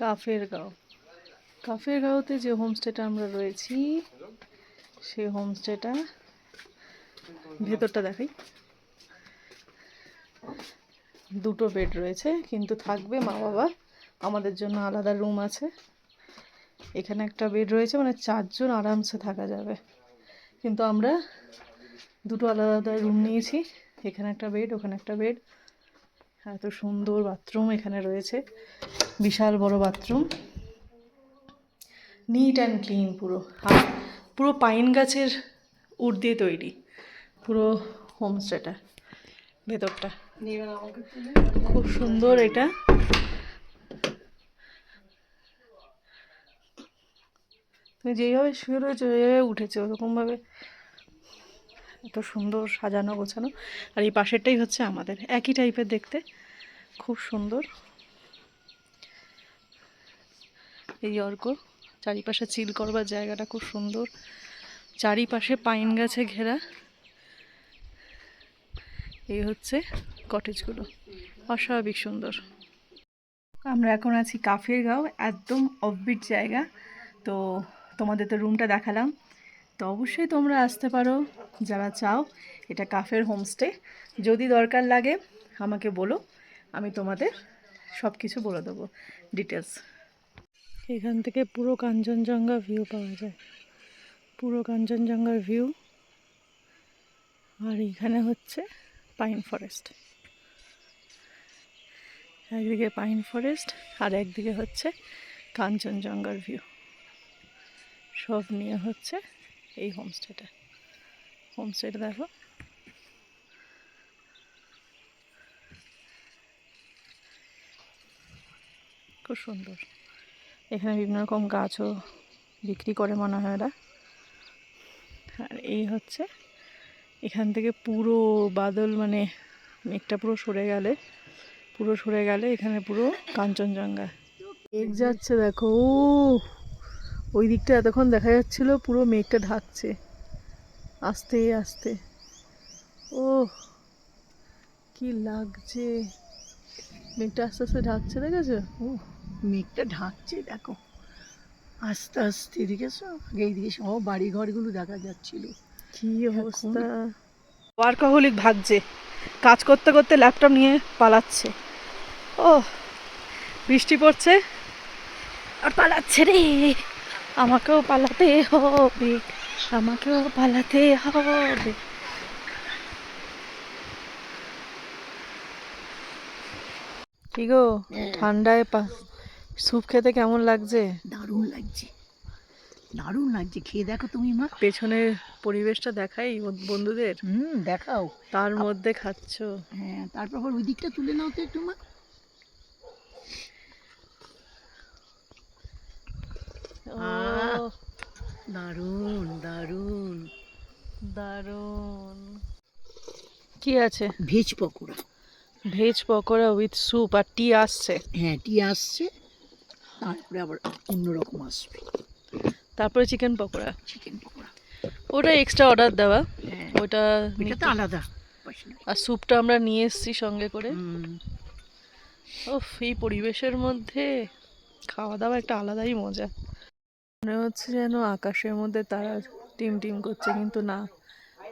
কাফের গাঁও। কাফের গাঁওতে যে হোমস্টেটা আমরা রয়েছি সেই হোমস্টেটা ভেতরটা দেখাই। দুটো বেড রয়েছে, কিন্তু থাকবে মা বাবা, আমাদের জন্য আলাদা রুম আছে। এখানে একটা বেড রয়েছে, মানে 4 জন আরামসে থাকা যাবে, কিন্তু আমরা দুটো আলাদা আলাদা রুম নিয়েছি। এখানে একটা বেড, ওখানে একটা বেড। এত সুন্দর বাথরুম এখানে রয়েছে, বিশাল বড় বাথরুম, নিট অ্যান্ড ক্লিন পুরো। আর পুরো পাইন গাছের উড দিয়ে তৈরি পুরো হোমস্টেটা, ভেতরটা খুব সুন্দর। এটা তুমি যেইভাবে শুয়ে রয়েছে ওইভাবে উঠেছে ওরকমভাবে, এত সুন্দর সাজানো গোছানো। আর এই পাশেরটাই হচ্ছে আমাদের, একই টাইপের দেখতে, খুব সুন্দর। এই অর্ক, চারিপাশে চিল করবার জায়গাটা খুব সুন্দর, চারিপাশে পাইন গাছে ঘেরা। এই হচ্ছে কটেজগুলো, অস্বাভাবিক সুন্দর। আমরা এখন আছি কাফের গাঁও, একদম অফবিট জায়গা। তো তোমাদের তো রুমটা দেখালাম, তো অবশ্যই তোমরা আসতে পারো যারা চাও। এটা কাফের হোমস্টে। যদি দরকার লাগে আমাকে বলো, আমি তোমাদের সব কিছু বলে দেবো, ডিটেলস। এখান থেকে পুরো কাঞ্চনজঙ্ঘা ভিউ পাওয়া যায়, পুরো কাঞ্চনজঙ্ঘার ভিউ। আর এখানে হচ্ছে পাইন ফরেস্ট, একদিকে পাইন ফরেস্ট আর একদিকে হচ্ছে কাঞ্চনজঙ্ঘার ভিউ। সব নিয়ে হচ্ছে এই হোমস্টেটা। হোমস্টেটা দেখো, খুব সুন্দর। এখানে বিভিন্ন রকম গাছও বিক্রি করে মনে হয় এরা। আর এই হচ্ছে এখান থেকে পুরো বাদল, মানে মেঘটা পুরো সরে গেলে এখানে পুরো কাঞ্চনজঙ্ঘা। মেঘ যাচ্ছে দেখো, ওই দিকটা এতক্ষণ দেখা যাচ্ছিল, পুরো মেঘটা ঢাকছে আস্তে আস্তে। ও কি লাগছে, মেঘটা আস্তে আস্তে ঢাকছে, দেখেছো? ও মেঘটা ঢাকছে দেখো আস্তে আস্তে, দেখেছো? আগে এইদিকে সব বাড়ি ঘরগুলো দেখা যাচ্ছিল, কি অবস্থা। ওয়ার্কাহলিক ভাগছে, কাজ করতে করতে ল্যাপটপ নিয়ে পালাচ্ছে। ও বৃষ্টি পড়ছে আর পালাচ্ছে রে, আমাকেও পালাতে হবে, আমাকেও পালাতে হবে। কি গো, ঠান্ডায় স্যুপ খেতে কেমন লাগছে? দারুণ লাগছে, দারুণ লাগছে, খেয়ে দেখো তুমি মা। পেছনের পরিবেশটা দেখাই বন্ধুদের, দেখাও। তার মধ্যে খাচ্ছ। হ্যাঁ, তারপর আবার ওই দিকটা তুলে নাও তো একটু মা। দারুণ দারুণ দারুণ। কি আছে? Veg pakora. Veg pakora with soup, আর টি আসছে। হ্যাঁ, টি আসছে, তারপরে আবার অন্যরকম আসবে। তারপরে চিকেন পকোড়া, চিকেন পকোড়া ওটা এক্সট্রা অর্ডার দেওয়া। হ্যাঁ, ওটা এটা তো আলাদা। আর স্যুপটা আমরা নিয়ে এসেছি সঙ্গে করে। ওফ, এই পরিবেশের মধ্যে খাওয়া দাওয়া একটা আলাদাই মজা। মনে হচ্ছে যেন আকাশের মধ্যে তারা টিম টিম করছে, কিন্তু না,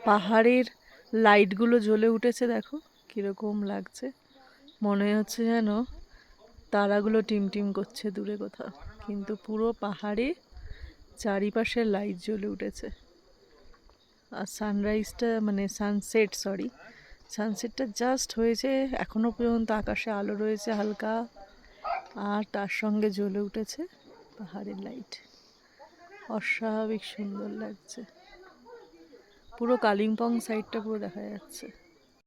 পাহাড়ের লাইটগুলো জ্বলে উঠেছে, দেখো কিরকম লাগছে। মনে হচ্ছে যেন তারাগুলো টিম টিম করছে দূরে কোথাও, কিন্তু পুরো পাহাড়ে চারিপাশে লাইট জ্বলে উঠেছে। আর সানরাইজটা, মানে সানসেটটা জাস্ট হয়েছে, এখনো পর্যন্ত আকাশে আলো রয়েছে হালকা, আর তার সঙ্গে জ্বলে উঠেছে পাহাড়ের লাইট। অস্বাভাবিক সুন্দর লাগছে, পুরো কালিম্পং সাইডটা পুরো দেখা যাচ্ছে।